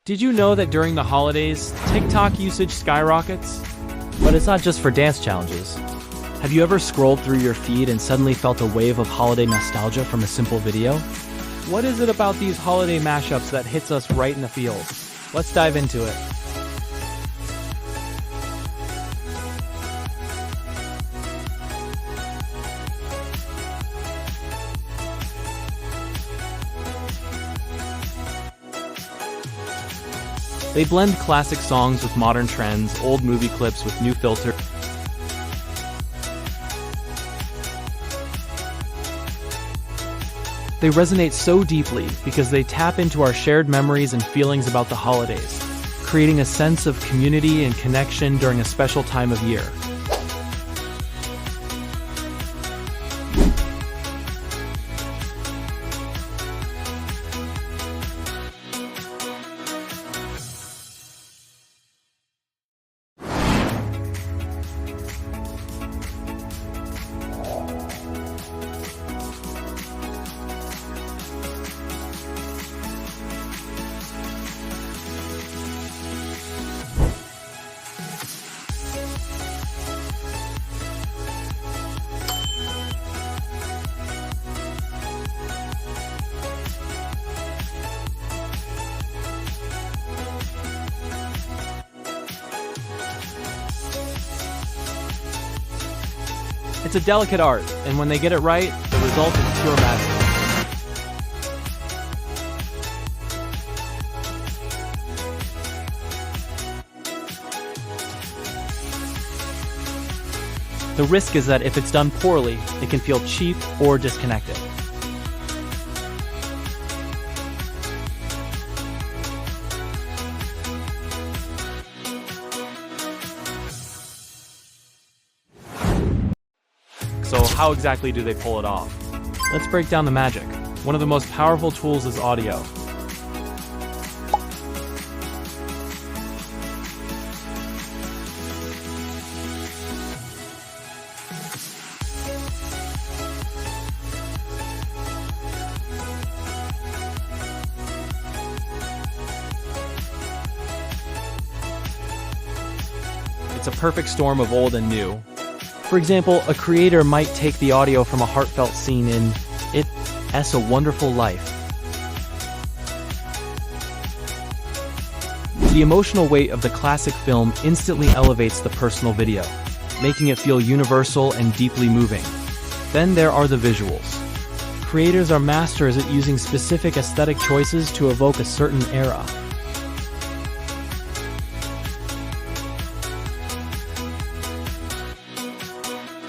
Did you know that during the holidays, TikTok usage skyrockets? But it's not just for dance challenges. Have you ever scrolled through your feed and suddenly felt a wave of holiday nostalgia from a simple video? What is it about these holiday mashups that hits us right in the feels? Let's dive into it. They blend classic songs with modern trends, old movie clips with new filters. They resonate so deeply because they tap into our shared memories and feelings about the holidays, creating a sense of community and connection during a special time of year. It's a delicate art, and when they get it right, the result is pure magic. The risk is that if it's done poorly, it can feel cheap or disconnected. So how exactly do they pull it off? Let's break down the magic. One of the most powerful tools is audio. It's a perfect storm of old and new. For example, a creator might take the audio from a heartfelt scene in It's a Wonderful Life. The emotional weight of the classic film instantly elevates the personal video, making it feel universal and deeply moving. Then there are the visuals. Creators are masters at using specific aesthetic choices to evoke a certain era.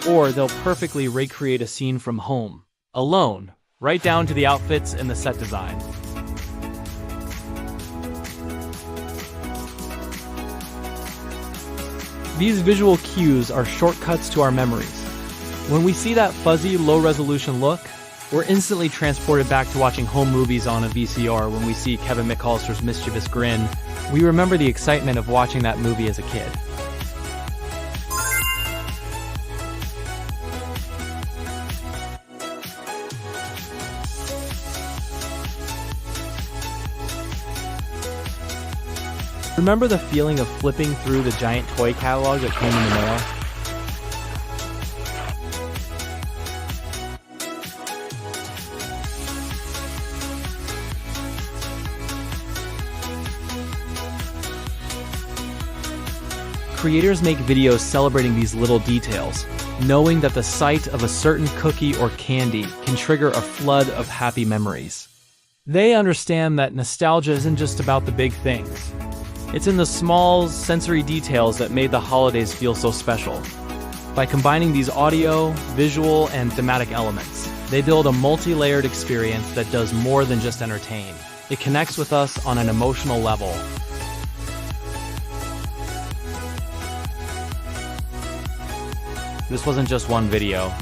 Or they'll perfectly recreate a scene from home, alone, right down to the outfits and the set design. These visual cues are shortcuts to our memories. When we see that fuzzy, low-resolution look, we're instantly transported back to watching home movies on a VCR. When we see Kevin McAllister's mischievous grin, we remember the excitement of watching that movie as a kid. Remember the feeling of flipping through the giant toy catalog that came in the mail? Creators make videos celebrating these little details, knowing that the sight of a certain cookie or candy can trigger a flood of happy memories. They understand that nostalgia isn't just about the big things. It's in the small, sensory details that made the holidays feel so special. By combining these audio, visual, and thematic elements, they build a multi-layered experience that does more than just entertain. It connects with us on an emotional level. This wasn't just one video.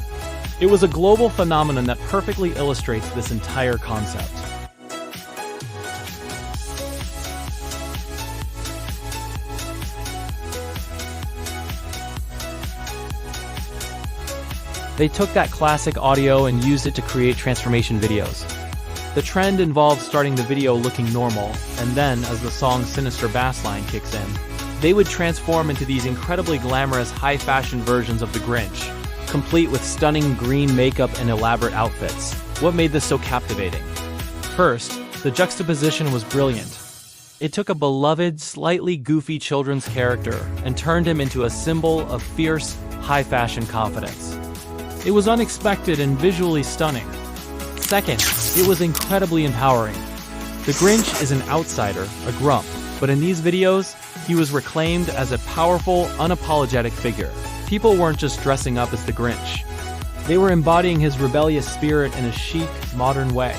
It was a global phenomenon that perfectly illustrates this entire concept. They took that classic audio and used it to create transformation videos. The trend involves starting the video looking normal, and then, as the song's sinister bass line kicks in, they would transform into these incredibly glamorous, high-fashion versions of the Grinch, complete with stunning green makeup and elaborate outfits. What made this so captivating? First, the juxtaposition was brilliant. It took a beloved, slightly goofy children's character and turned him into a symbol of fierce, high-fashion confidence. It was unexpected and visually stunning. Second, it was incredibly empowering. The Grinch is an outsider, a grump, but in these videos, he was reclaimed as a powerful, unapologetic figure. People weren't just dressing up as the Grinch. They were embodying his rebellious spirit in a chic, modern way.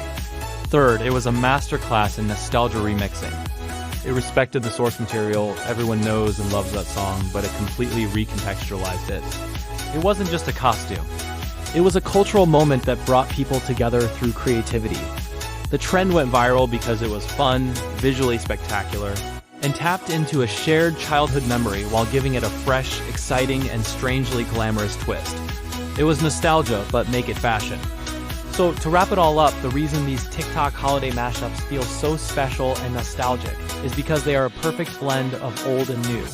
Third, it was a masterclass in nostalgia remixing. It respected the source material, everyone knows and loves that song, but it completely recontextualized it. It wasn't just a costume. It was a cultural moment that brought people together through creativity. The trend went viral because it was fun, visually spectacular, and tapped into a shared childhood memory while giving it a fresh, exciting, and strangely glamorous twist. It was nostalgia, but make it fashion. So, to wrap it all up, the reason these TikTok holiday mashups feel so special and nostalgic is because they are a perfect blend of old and new.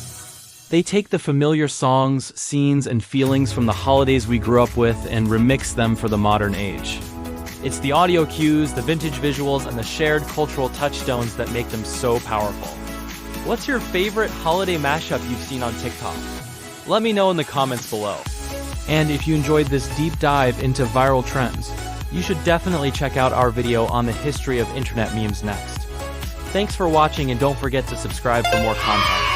They take the familiar songs, scenes, and feelings from the holidays we grew up with and remix them for the modern age. It's the audio cues, the vintage visuals, and the shared cultural touchstones that make them so powerful. What's your favorite holiday mashup you've seen on TikTok? Let me know in the comments below. And if you enjoyed this deep dive into viral trends, you should definitely check out our video on the history of internet memes next. Thanks for watching, and don't forget to subscribe for more content.